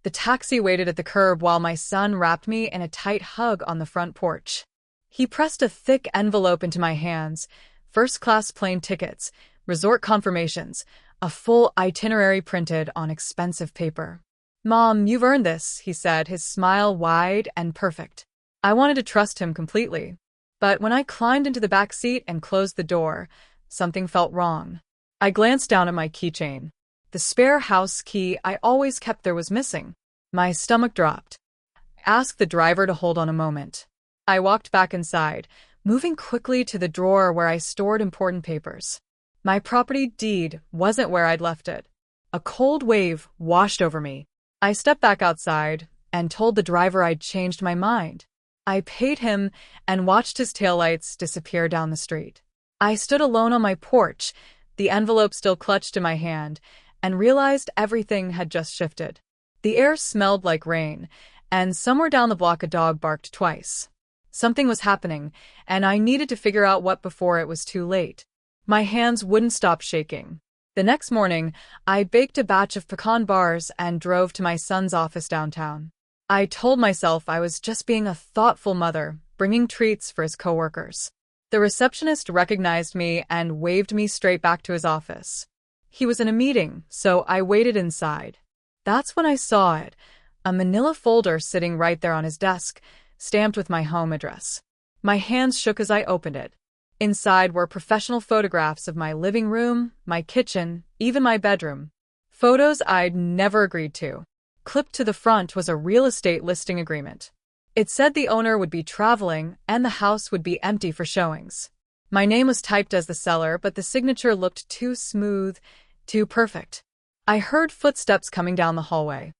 The taxi waited at the curb while my son wrapped me in a tight hug on the front porch. He pressed a thick envelope into my hands, first-class plane tickets, resort confirmations, a full itinerary printed on expensive paper. "Mom, you've earned this," he said, his smile wide and perfect. I wanted to trust him completely. But when I climbed into the back seat and closed the door, something felt wrong. I glanced down at my keychain. The spare house key I always kept there was missing. My stomach dropped. I asked the driver to hold on a moment. I walked back inside, moving quickly to the drawer where I stored important papers. My property deed wasn't where I'd left it. A cold wave washed over me. I stepped back outside and told the driver I'd changed my mind. I paid him and watched his taillights disappear down the street. I stood alone on my porch, the envelope still clutched in my hand, and realized everything had just shifted. The air smelled like rain, and somewhere down the block a dog barked twice. Something was happening, and I needed to figure out what before it was too late. My hands wouldn't stop shaking. The next morning, I baked a batch of pecan bars and drove to my son's office downtown. I told myself I was just being a thoughtful mother, bringing treats for his coworkers. The receptionist recognized me and waved me straight back to his office. He was in a meeting, so I waited inside. That's when I saw it, a manila folder sitting right there on his desk, stamped with my home address. My hands shook as I opened it. Inside were professional photographs of my living room, my kitchen, even my bedroom. Photos I'd never agreed to. Clipped to the front was a real estate listing agreement. It said the owner would be traveling and the house would be empty for showings. My name was typed as the seller, but the signature looked too smooth, too perfect. I heard footsteps coming down the hallway.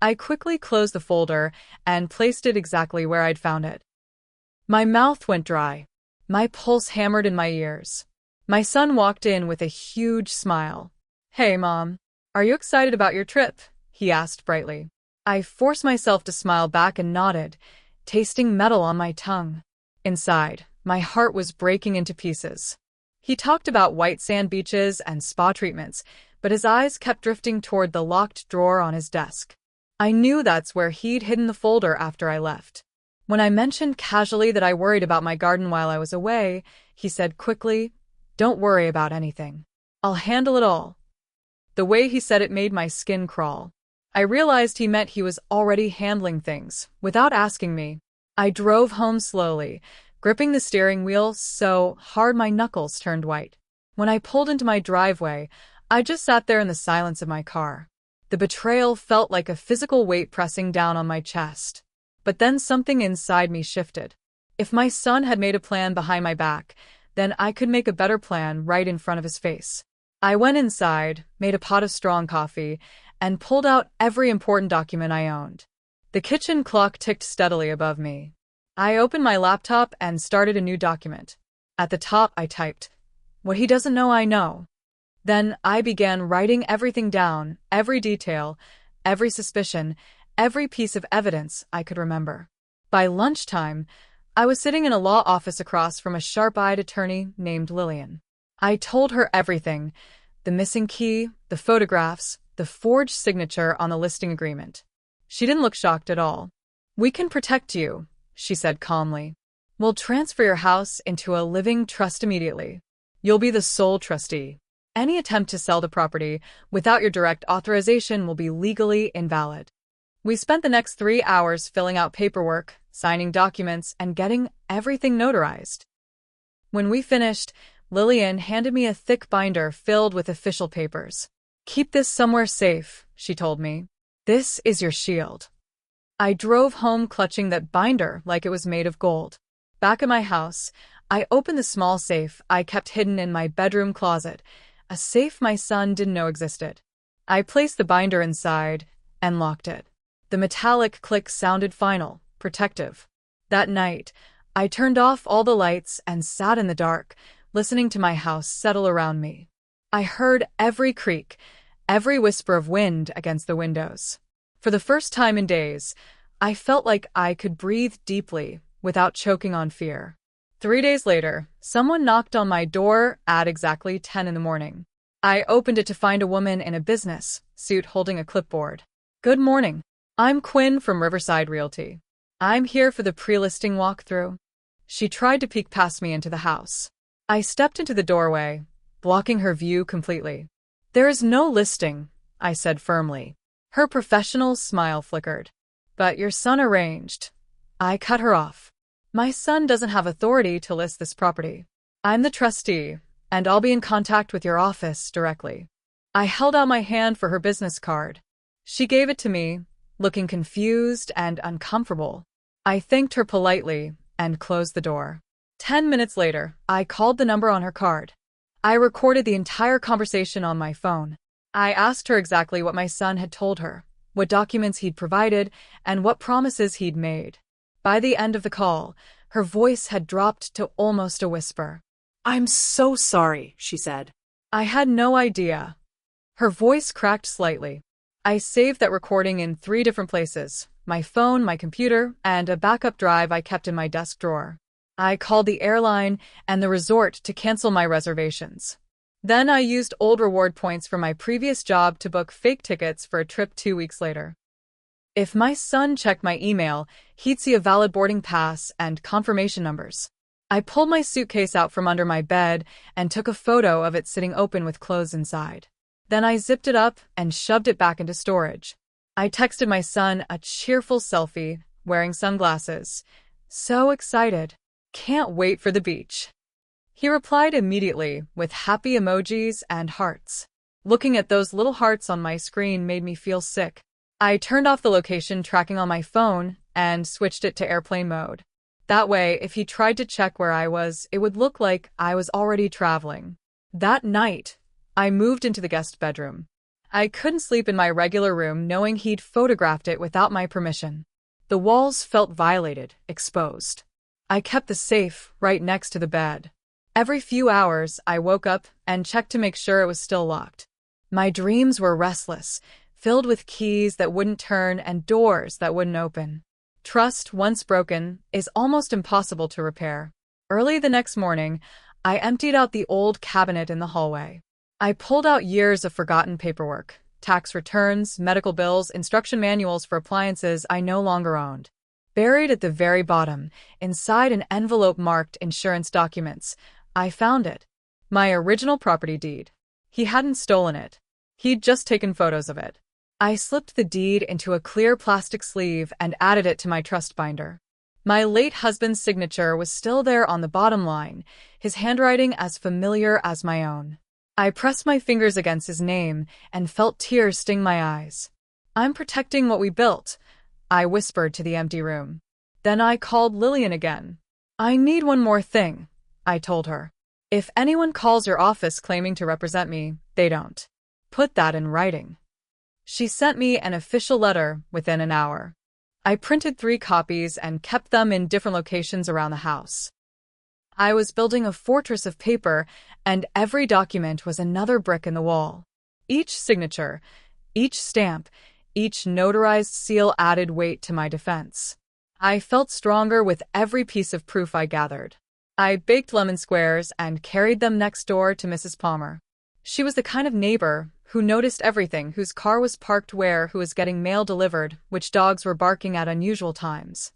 I quickly closed the folder and placed it exactly where I'd found it. My mouth went dry. My pulse hammered in my ears. My son walked in with a huge smile. "Hey, Mom. Are you excited about your trip?" he asked brightly. I forced myself to smile back and nodded, tasting metal on my tongue. Inside, my heart was breaking into pieces. He talked about white sand beaches and spa treatments, but his eyes kept drifting toward the locked drawer on his desk. I knew that's where he'd hidden the folder after I left. When I mentioned casually that I worried about my garden while I was away, he said quickly, "Don't worry about anything. I'll handle it all." The way he said it made my skin crawl. I realized he meant he was already handling things, without asking me. I drove home slowly, gripping the steering wheel so hard my knuckles turned white. When I pulled into my driveway, I just sat there in the silence of my car. The betrayal felt like a physical weight pressing down on my chest. But then something inside me shifted. If my son had made a plan behind my back, then I could make a better plan right in front of his face. I went inside, made a pot of strong coffee, and pulled out every important document I owned. The kitchen clock ticked steadily above me. I opened my laptop and started a new document. At the top, I typed, "What he doesn't know, I know." Then I began writing everything down, every detail, every suspicion, every piece of evidence I could remember. By lunchtime, I was sitting in a law office across from a sharp-eyed attorney named Lillian. I told her everything, the missing key, the photographs, the forged signature on the listing agreement. She didn't look shocked at all. "We can protect you," she said calmly. "We'll transfer your house into a living trust immediately. You'll be the sole trustee. Any attempt to sell the property without your direct authorization will be legally invalid." We spent the next 3 hours filling out paperwork, signing documents, and getting everything notarized. When we finished, Lillian handed me a thick binder filled with official papers. "Keep this somewhere safe," she told me. "This is your shield." I drove home clutching that binder like it was made of gold. Back at my house, I opened the small safe I kept hidden in my bedroom closet, a safe my son didn't know existed. I placed the binder inside and locked it. The metallic click sounded final, protective. That night, I turned off all the lights and sat in the dark, listening to my house settle around me. I heard every creak, every whisper of wind against the windows. For the first time in days, I felt like I could breathe deeply without choking on fear. 3 days later, someone knocked on my door at exactly 10 in the morning. I opened it to find a woman in a business suit holding a clipboard. "Good morning," I'm Quinn from Riverside Realty. I'm here for the pre-listing walkthrough. She tried to peek past me into the house. I stepped into the doorway, blocking her view completely. There is no listing, I said firmly. Her professional smile flickered. But your son arranged. I cut her off. My son doesn't have authority to list this property. I'm the trustee, and I'll be in contact with your office directly. I held out my hand for her business card. She gave it to me, looking confused and uncomfortable. I thanked her politely and closed the door. 10 minutes later, I called the number on her card. I recorded the entire conversation on my phone. I asked her exactly what my son had told her, what documents he'd provided, and what promises he'd made. By the end of the call, her voice had dropped to almost a whisper. "I'm so sorry," she said. I had no idea. Her voice cracked slightly. I saved that recording in 3 different places: my phone, my computer, and a backup drive I kept in my desk drawer. I called the airline and the resort to cancel my reservations. Then I used old reward points from my previous job to book fake tickets for a trip 2 weeks later. If my son checked my email, he'd see a valid boarding pass and confirmation numbers. I pulled my suitcase out from under my bed and took a photo of it sitting open with clothes inside. Then I zipped it up and shoved it back into storage. I texted my son a cheerful selfie, wearing sunglasses. So excited. Can't wait for the beach. He replied immediately with happy emojis and hearts. Looking at those little hearts on my screen made me feel sick. I turned off the location tracking on my phone and switched it to airplane mode. That way, if he tried to check where I was, it would look like I was already traveling. That night, I moved into the guest bedroom. I couldn't sleep in my regular room knowing he'd photographed it without my permission. The walls felt violated, exposed. I kept the safe right next to the bed. Every few hours, I woke up and checked to make sure it was still locked. My dreams were restless, filled with keys that wouldn't turn and doors that wouldn't open. Trust, once broken, is almost impossible to repair. Early the next morning, I emptied out the old cabinet in the hallway. I pulled out years of forgotten paperwork, tax returns, medical bills, instruction manuals for appliances I no longer owned. Buried at the very bottom, inside an envelope marked insurance documents, I found it. My original property deed. He hadn't stolen it. He'd just taken photos of it. I slipped the deed into a clear plastic sleeve and added it to my trust binder. My late husband's signature was still there on the bottom line, his handwriting as familiar as my own. I pressed my fingers against his name and felt tears sting my eyes. "I'm protecting what we built," I whispered to the empty room. Then I called Lillian again. "I need one more thing," I told her. "If anyone calls your office claiming to represent me, they don't. Put that in writing." She sent me an official letter within an hour. I printed 3 copies and kept them in different locations around the house. I was building a fortress of paper, and every document was another brick in the wall. Each signature, each stamp, each notarized seal added weight to my defense. I felt stronger with every piece of proof I gathered. I baked lemon squares and carried them next door to Mrs. Palmer. She was the kind of neighbor who noticed everything, whose car was parked where, who was getting mail delivered, which dogs were barking at unusual times.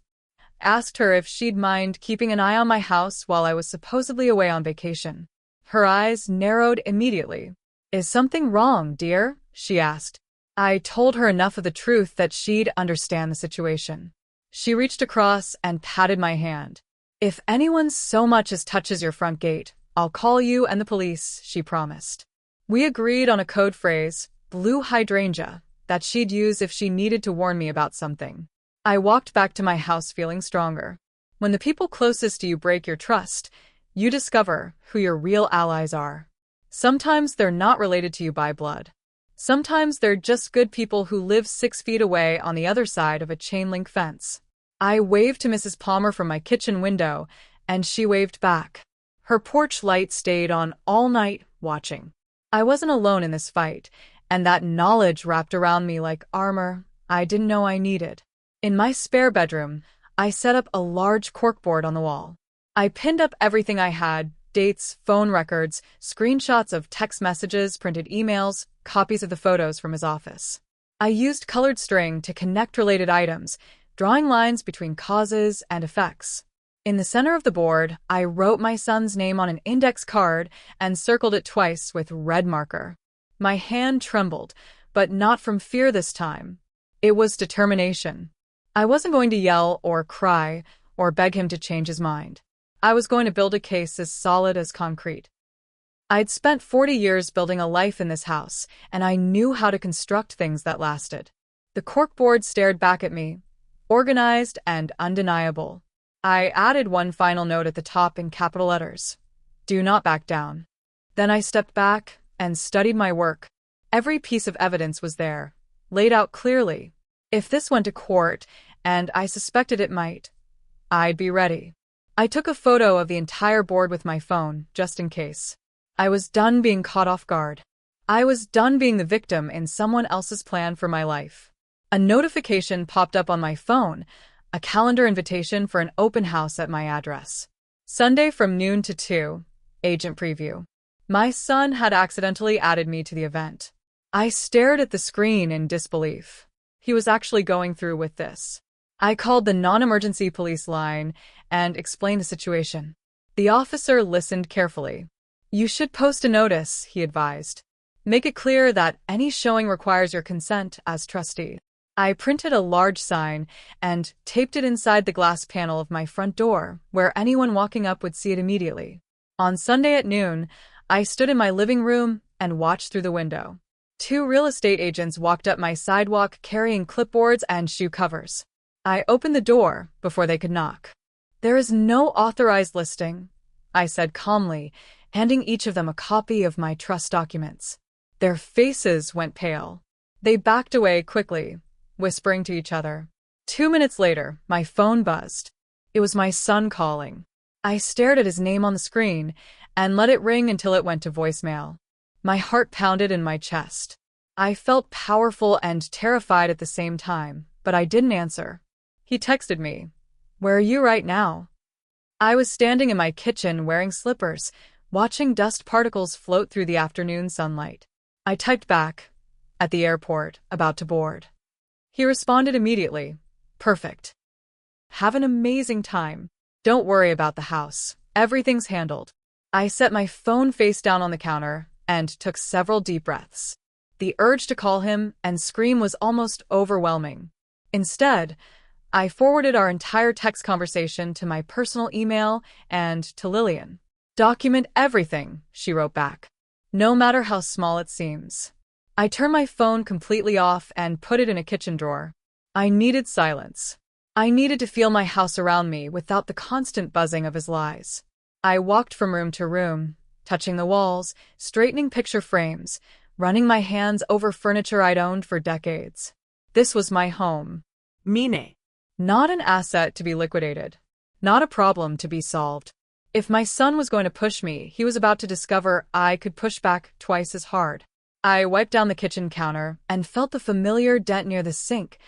Asked her if she'd mind keeping an eye on my house while I was supposedly away on vacation. Her eyes narrowed immediately. "Is something wrong, dear?" she asked. I told her enough of the truth that she'd understand the situation. She reached across and patted my hand. "If anyone so much as touches your front gate, I'll call you and the police," she promised. We agreed on a code phrase, blue hydrangea, that she'd use if she needed to warn me about something. I walked back to my house feeling stronger. When the people closest to you break your trust, you discover who your real allies are. Sometimes they're not related to you by blood. Sometimes they're just good people who live 6 feet away on the other side of a chain-link fence. I waved to Mrs. Palmer from my kitchen window, and she waved back. Her porch light stayed on all night, watching. I wasn't alone in this fight, and that knowledge wrapped around me like armor I didn't know I needed. In my spare bedroom, I set up a large corkboard on the wall. I pinned up everything I had: dates, phone records, screenshots of text messages, printed emails, copies of the photos from his office. I used colored string to connect related items, drawing lines between causes and effects. In the center of the board, I wrote my son's name on an index card and circled it twice with red marker. My hand trembled, but not from fear this time. It was determination. I wasn't going to yell or cry or beg him to change his mind. I was going to build a case as solid as concrete. I'd spent 40 years building a life in this house, and I knew how to construct things that lasted. The corkboard stared back at me, organized and undeniable. I added one final note at the top in capital letters. Do not back down. Then I stepped back and studied my work. Every piece of evidence was there, laid out clearly. If this went to court, and I suspected it might, I'd be ready. I took a photo of the entire board with my phone, just in case. I was done being caught off guard. I was done being the victim in someone else's plan for my life. A notification popped up on my phone, a calendar invitation for an open house at my address. Sunday from noon to 2, agent preview. My son had accidentally added me to the event. I stared at the screen in disbelief. He was actually going through with this. I called the non-emergency police line and explained the situation. The officer listened carefully. You should post a notice, he advised. Make it clear that any showing requires your consent as trustee. I printed a large sign and taped it inside the glass panel of my front door, where anyone walking up would see it immediately. On Sunday at noon, I stood in my living room and watched through the window. 2 real estate agents walked up my sidewalk carrying clipboards and shoe covers. I opened the door before they could knock. There is no authorized listing, I said calmly, handing each of them a copy of my trust documents. Their faces went pale. They backed away quickly, whispering to each other. 2 minutes later, my phone buzzed. It was my son calling. I stared at his name on the screen and let it ring until it went to voicemail. My heart pounded in my chest. I felt powerful and terrified at the same time, but I didn't answer. He texted me, "Where are you right now?" I was standing in my kitchen wearing slippers, watching dust particles float through the afternoon sunlight. I typed back, "At the airport, about to board." He responded immediately, "Perfect. Have an amazing time. Don't worry about the house. Everything's handled." I set my phone face down on the counter and took several deep breaths. The urge to call him and scream was almost overwhelming. Instead, I forwarded our entire text conversation to my personal email and to Lillian. "Document everything," she wrote back. "No matter how small it seems." I turned my phone completely off and put it in a kitchen drawer. I needed silence. I needed to feel my house around me without the constant buzzing of his lies. I walked from room to room, touching the walls, straightening picture frames, running my hands over furniture I'd owned for decades. This was my home. Mine. Not an asset to be liquidated. Not a problem to be solved. If my son was going to push me, he was about to discover I could push back twice as hard. I wiped down the kitchen counter and felt the familiar dent near the sink,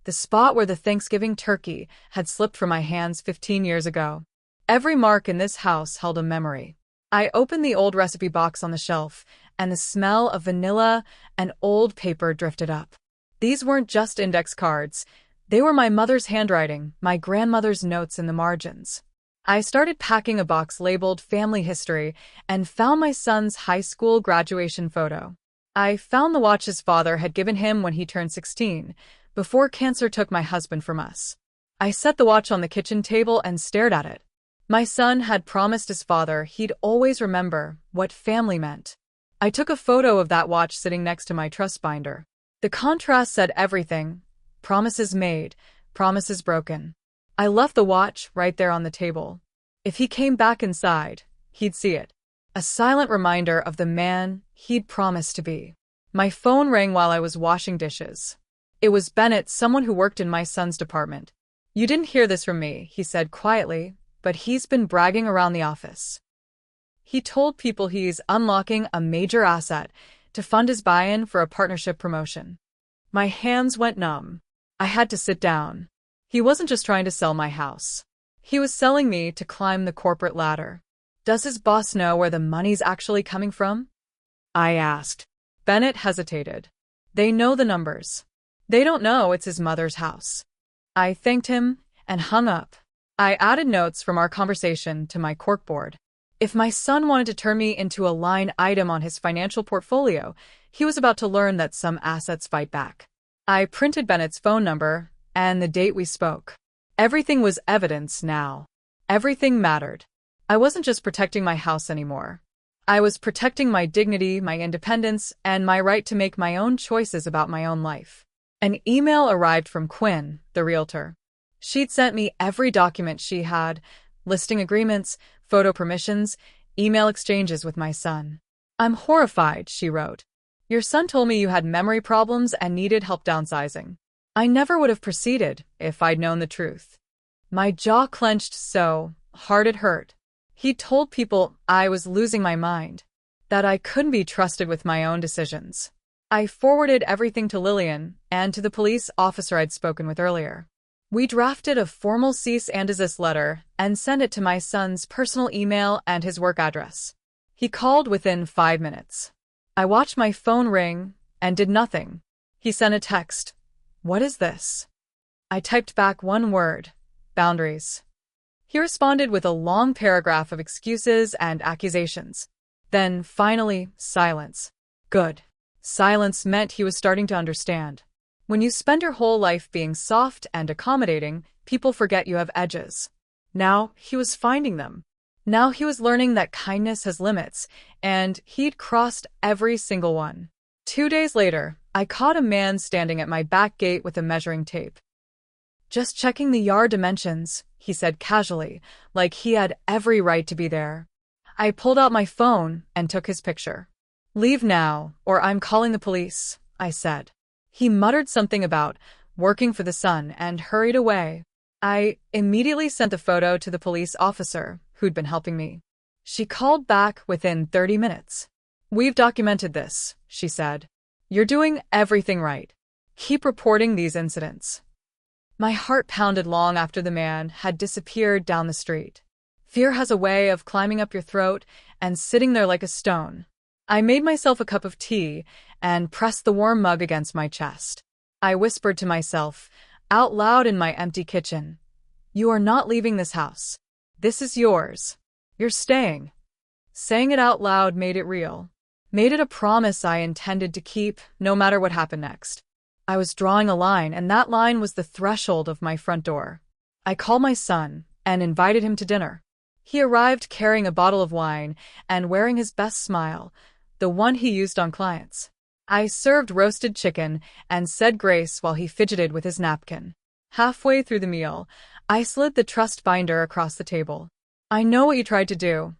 the spot where the Thanksgiving turkey had slipped from my hands 15 years ago. Every mark in this house held a memory. I opened the old recipe box on the shelf, and the smell of vanilla and old paper drifted up. These weren't just index cards. They were my mother's handwriting, my grandmother's notes in the margins. I started packing a box labeled Family History and found my son's high school graduation photo. I found the watch his father had given him when he turned 16, before cancer took my husband from us. I set the watch on the kitchen table and stared at it. My son had promised his father he'd always remember what family meant. I took a photo of that watch sitting next to my trust binder. The contrast said everything. Promises made, promises broken. I left the watch right there on the table. If he came back inside, he'd see it. A silent reminder of the man he'd promised to be. My phone rang while I was washing dishes. It was Bennett, someone who worked in my son's department. "You didn't hear this from me," he said quietly, "but he's been bragging around the office. He told people he's unlocking a major asset to fund his buy-in for a partnership promotion." My hands went numb. I had to sit down. He wasn't just trying to sell my house. He was selling me to climb the corporate ladder. Does his boss know where the money's actually coming from? I asked. Bennett hesitated. They know the numbers. They don't know it's his mother's house. I thanked him and hung up. I added notes from our conversation to my corkboard. If my son wanted to turn me into a line item on his financial portfolio, he was about to learn that some assets fight back. I printed Bennett's phone number and the date we spoke. Everything was evidence now. Everything mattered. I wasn't just protecting my house anymore. I was protecting my dignity, my independence, and my right to make my own choices about my own life. An email arrived from Quinn, the realtor. She'd sent me every document she had, listing agreements, photo permissions, email exchanges with my son. "I'm horrified," she wrote. "Your son told me you had memory problems and needed help downsizing. I never would have proceeded if I'd known the truth." My jaw clenched so hard it hurt. He told people I was losing my mind, that I couldn't be trusted with my own decisions. I forwarded everything to Lillian and to the police officer I'd spoken with earlier. We drafted a formal cease and desist letter and sent it to my son's personal email and his work address. He called within 5 minutes. I watched my phone ring and did nothing. He sent a text. "What is this?" I typed back one word: boundaries. He responded with a long paragraph of excuses and accusations. Then, finally, silence. Good. Silence meant he was starting to understand. When you spend your whole life being soft and accommodating, people forget you have edges. Now he was finding them. Now he was learning that kindness has limits, and he'd crossed every single one. 2 days later, I caught a man standing at my back gate with a measuring tape. "Just checking the yard dimensions," he said casually, like he had every right to be there. I pulled out my phone and took his picture. "Leave now, or I'm calling the police," I said. He muttered something about working for the Sun and hurried away. I immediately sent the photo to the police officer who'd been helping me. She called back within 30 minutes. "We've documented this," she said. "You're doing everything right. Keep reporting these incidents." My heart pounded long after the man had disappeared down the street. Fear has a way of climbing up your throat and sitting there like a stone. I made myself a cup of tea and pressed the warm mug against my chest. I whispered to myself, out loud in my empty kitchen, "You are not leaving this house. This is yours. You're staying." Saying it out loud made it real. Made it a promise I intended to keep, no matter what happened next. I was drawing a line, and that line was the threshold of my front door. I called my son and invited him to dinner. He arrived carrying a bottle of wine and wearing his best smile, the one he used on clients. I served roasted chicken and said grace while he fidgeted with his napkin. Halfway through the meal, I slid the trust binder across the table. "I know what you tried to do,"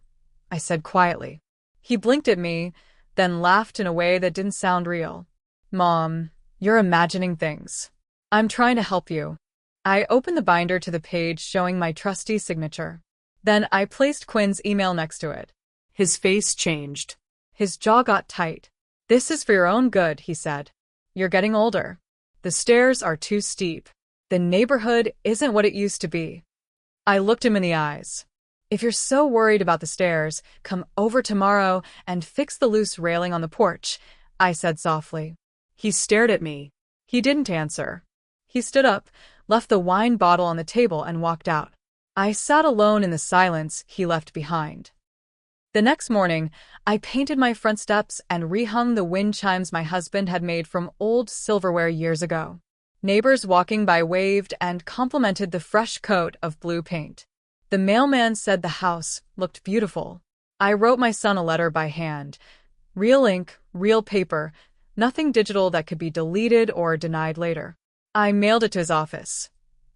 I said quietly. He blinked at me, then laughed in a way that didn't sound real. "Mom, you're imagining things. I'm trying to help you." I opened the binder to the page showing my trustee's signature. Then I placed Quinn's email next to it. His face changed. His jaw got tight. "This is for your own good," he said. "You're getting older. The stairs are too steep. The neighborhood isn't what it used to be." I looked him in the eyes. "If you're so worried about the stairs, come over tomorrow and fix the loose railing on the porch," I said softly. He stared at me. He didn't answer. He stood up, left the wine bottle on the table, and walked out. I sat alone in the silence he left behind. The next morning, I painted my front steps and rehung the wind chimes my husband had made from old silverware years ago. Neighbors walking by waved and complimented the fresh coat of blue paint. The mailman said the house looked beautiful. I wrote my son a letter by hand. Real ink, real paper, nothing digital that could be deleted or denied later. I mailed it to his office.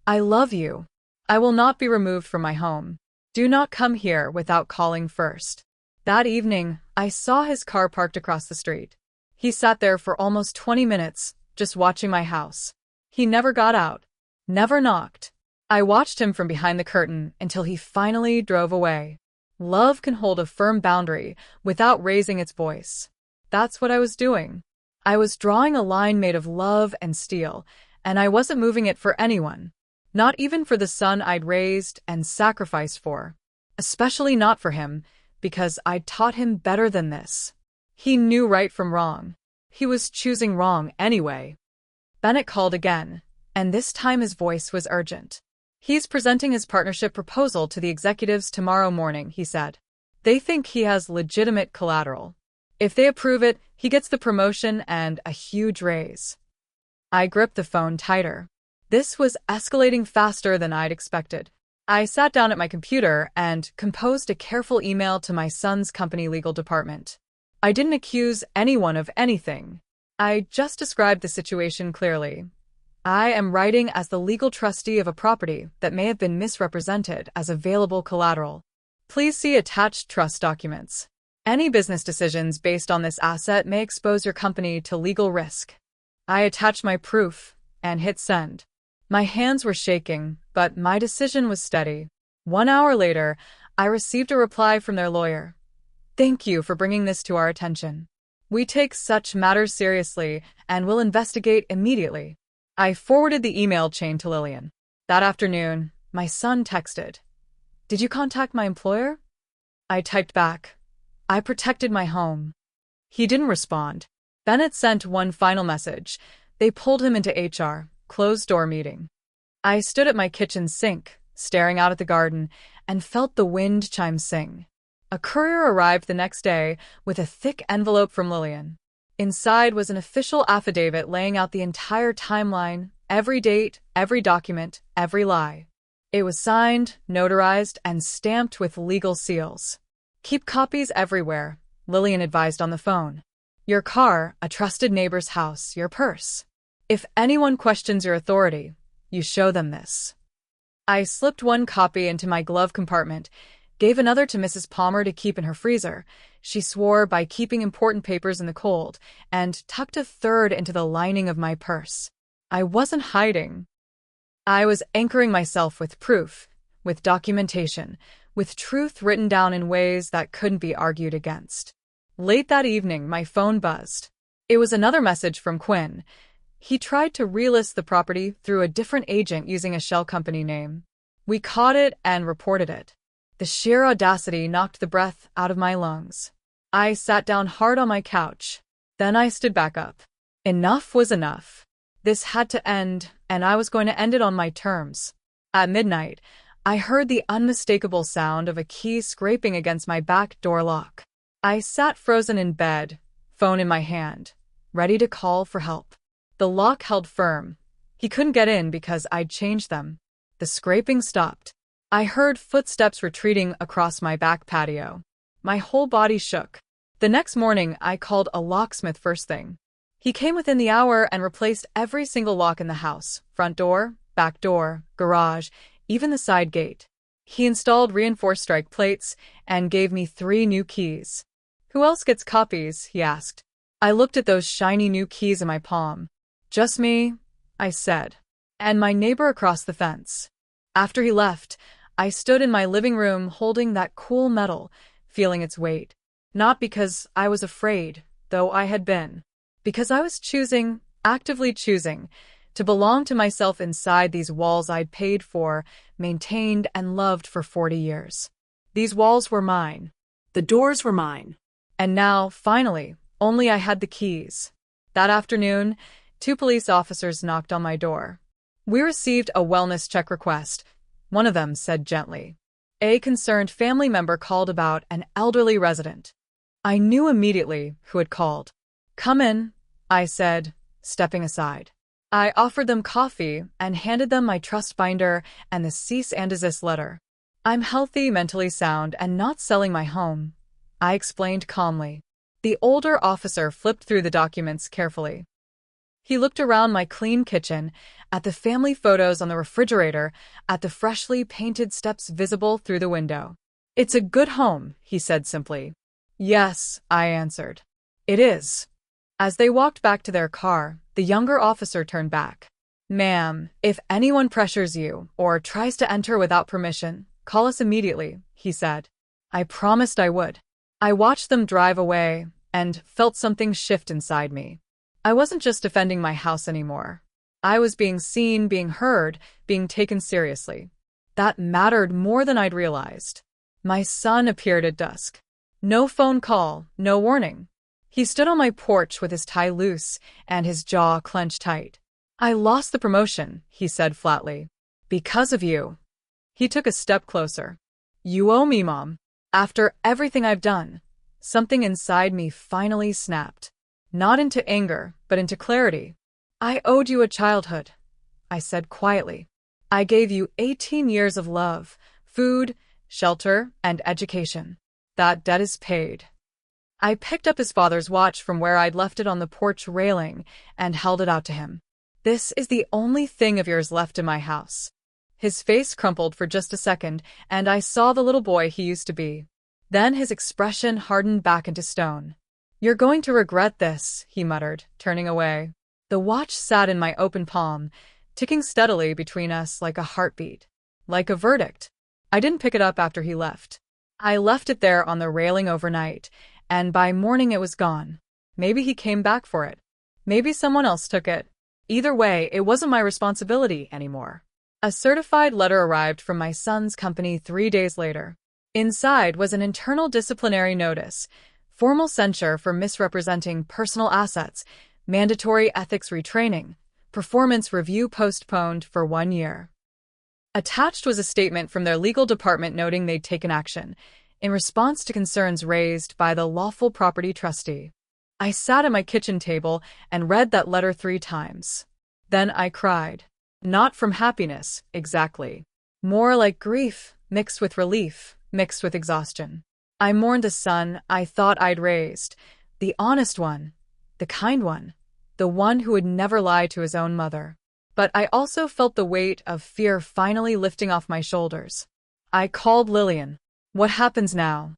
"I love you. I will not be removed from my home. Do not come here without calling first." That evening, I saw his car parked across the street. He sat there for almost 20 minutes, just watching my house. He never got out, never knocked. I watched him from behind the curtain until he finally drove away. Love can hold a firm boundary without raising its voice. That's what I was doing. I was drawing a line made of love and steel, and I wasn't moving it for anyone. Not even for the son I'd raised and sacrificed for. Especially not for him, because I'd taught him better than this. He knew right from wrong. He was choosing wrong anyway. Bennett called again, and this time his voice was urgent. He's presenting his partnership proposal to the executives tomorrow morning, he said. They think he has legitimate collateral. If they approve it, he gets the promotion and a huge raise. I gripped the phone tighter. This was escalating faster than I'd expected. I sat down at my computer and composed a careful email to my son's company legal department. I didn't accuse anyone of anything. I just described the situation clearly. I am writing as the legal trustee of a property that may have been misrepresented as available collateral. Please see attached trust documents. Any business decisions based on this asset may expose your company to legal risk. I attached my proof and hit send. My hands were shaking, but my decision was steady. 1 hour later, I received a reply from their lawyer. Thank you for bringing this to our attention. We take such matters seriously and will investigate immediately. I forwarded the email chain to Lillian. That afternoon, my son texted. Did you contact my employer? I typed back. I protected my home. He didn't respond. Bennett sent one final message. They pulled him into HR, closed-door meeting. I stood at my kitchen sink, staring out at the garden, and felt the wind chimes sing. A courier arrived the next day with a thick envelope from Lillian. Inside was an official affidavit laying out the entire timeline, every date, every document, every lie. It was signed, notarized, and stamped with legal seals. Keep copies everywhere, Lillian advised on the phone. Your car, a trusted neighbor's house, your purse. If anyone questions your authority, you show them this. I slipped one copy into my glove compartment, gave another to Mrs. Palmer to keep in her freezer. She swore by keeping important papers in the cold, and tucked a third into the lining of my purse. I wasn't hiding. I was anchoring myself with proof, with documentation, with truth written down in ways that couldn't be argued against. Late that evening, my phone buzzed. It was another message from Quinn. He tried to relist the property through a different agent using a shell company name. We caught it and reported it. The sheer audacity knocked the breath out of my lungs. I sat down hard on my couch. Then I stood back up. Enough was enough. This had to end, and I was going to end it on my terms. At midnight, I heard the unmistakable sound of a key scraping against my back door lock. I sat frozen in bed, phone in my hand, ready to call for help. The lock held firm. He couldn't get in because I'd changed them. The scraping stopped. I heard footsteps retreating across my back patio. My whole body shook. The next morning, I called a locksmith first thing. He came within the hour and replaced every single lock in the house, front door, back door, garage, even the side gate. He installed reinforced strike plates and gave me 3 new keys. Who else gets copies? He asked. I looked at those shiny new keys in my palm. Just me, I said, and my neighbor across the fence. After he left, I stood in my living room holding that cool metal, feeling its weight. Not because I was afraid, though I had been. Because I was choosing, actively choosing, to belong to myself inside these walls I'd paid for, maintained, and loved for 40 years. These walls were mine. The doors were mine. And now, finally, only I had the keys. That afternoon, 2 police officers knocked on my door. We received a wellness check request, one of them said gently. A concerned family member called about an elderly resident. I knew immediately who had called. Come in, I said, stepping aside. I offered them coffee and handed them my trust binder and the cease and desist letter. I'm healthy, mentally sound, and not selling my home, I explained calmly. The older officer flipped through the documents carefully. He looked around my clean kitchen, at the family photos on the refrigerator, at the freshly painted steps visible through the window. It's a good home, he said simply. Yes, I answered. It is. As they walked back to their car, the younger officer turned back. Ma'am, if anyone pressures you or tries to enter without permission, call us immediately, he said. I promised I would. I watched them drive away and felt something shift inside me. I wasn't just defending my house anymore. I was being seen, being heard, being taken seriously. That mattered more than I'd realized. My son appeared at dusk. No phone call, no warning. He stood on my porch with his tie loose and his jaw clenched tight. I lost the promotion, he said flatly. Because of you. He took a step closer. You owe me, Mom. After everything I've done. Something inside me finally snapped. Not into anger, but into clarity. I owed you a childhood, I said quietly. I gave you 18 years of love, food, shelter, and education. That debt is paid. I picked up his father's watch from where I'd left it on the porch railing and held it out to him. This is the only thing of yours left in my house. His face crumpled for just a second, and I saw the little boy he used to be. Then his expression hardened back into stone. You're going to regret this, he muttered, turning away. The watch sat in my open palm, ticking steadily between us like a heartbeat. Like a verdict. I didn't pick it up after he left. I left it there on the railing overnight, and by morning it was gone. Maybe he came back for it. Maybe someone else took it. Either way, it wasn't my responsibility anymore. A certified letter arrived from my son's company 3 days later. Inside was an internal disciplinary notice, formal censure for misrepresenting personal assets, mandatory ethics retraining, performance review postponed for 1 year. Attached was a statement from their legal department noting they'd taken action, in response to concerns raised by the lawful property trustee. I sat at my kitchen table and read that letter 3 times. Then I cried. Not from happiness, exactly. More like grief, mixed with relief, mixed with exhaustion. I mourned the son I thought I'd raised, the honest one, the kind one, the one who would never lie to his own mother. But I also felt the weight of fear finally lifting off my shoulders. I called Lillian. What happens now?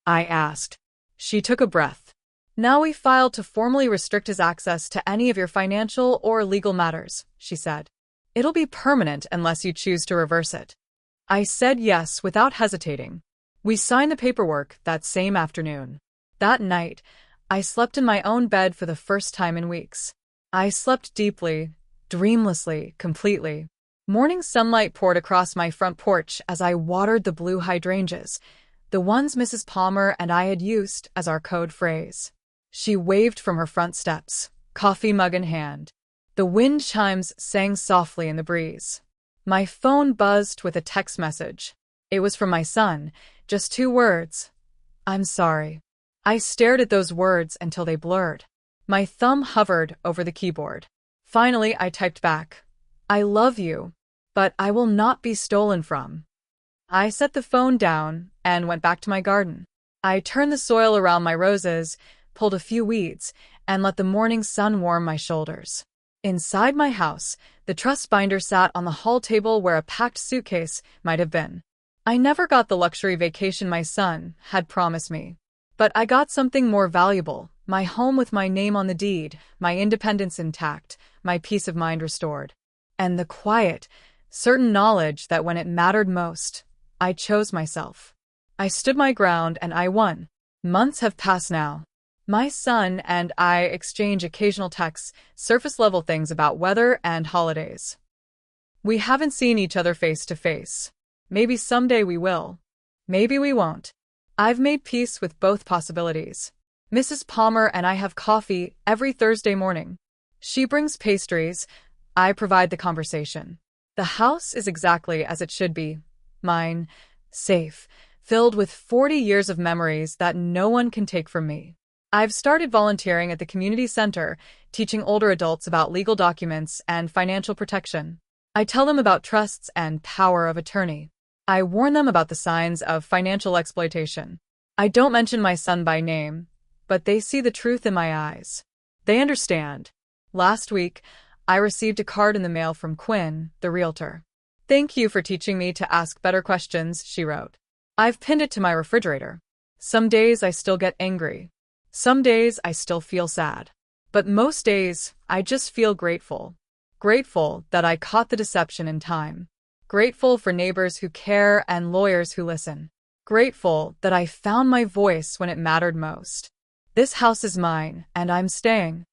I asked. She took a breath. Now we filed to formally restrict his access to any of your financial or legal matters, she said. It'll be permanent unless you choose to reverse it. I said yes without hesitating. We signed the paperwork that same afternoon. That night, I slept in my own bed for the first time in weeks. I slept deeply, dreamlessly, completely. Morning sunlight poured across my front porch as I watered the blue hydrangeas, the ones Mrs. Palmer and I had used as our code phrase. She waved from her front steps, coffee mug in hand. The wind chimes sang softly in the breeze. My phone buzzed with a text message. It was from my son, just 2 words. I'm sorry. I stared at those words until they blurred. My thumb hovered over the keyboard. Finally, I typed back. I love you, but I will not be stolen from. I set the phone down and went back to my garden. I turned the soil around my roses, pulled a few weeds, and let the morning sun warm my shoulders. Inside my house, the trust binder sat on the hall table where a packed suitcase might have been. I never got the luxury vacation my son had promised me. But I got something more valuable, my home with my name on the deed, my independence intact, my peace of mind restored. And the quiet, certain knowledge that when it mattered most, I chose myself. I stood my ground and I won. Months have passed now. My son and I exchange occasional texts, surface-level things about weather and holidays. We haven't seen each other face to face. Maybe someday we will. Maybe we won't. I've made peace with both possibilities. Mrs. Palmer and I have coffee every Thursday morning. She brings pastries. I provide the conversation. The house is exactly as it should be. Mine, safe, filled with 40 years of memories that no one can take from me. I've started volunteering at the community center, teaching older adults about legal documents and financial protection. I tell them about trusts and power of attorney. I warn them about the signs of financial exploitation. I don't mention my son by name, but they see the truth in my eyes. They understand. Last week, I received a card in the mail from Quinn, the realtor. Thank you for teaching me to ask better questions, she wrote. I've pinned it to my refrigerator. Some days I still get angry. Some days I still feel sad. But most days, I just feel grateful. Grateful that I caught the deception in time. Grateful for neighbors who care and lawyers who listen. Grateful that I found my voice when it mattered most. This house is mine, and I'm staying.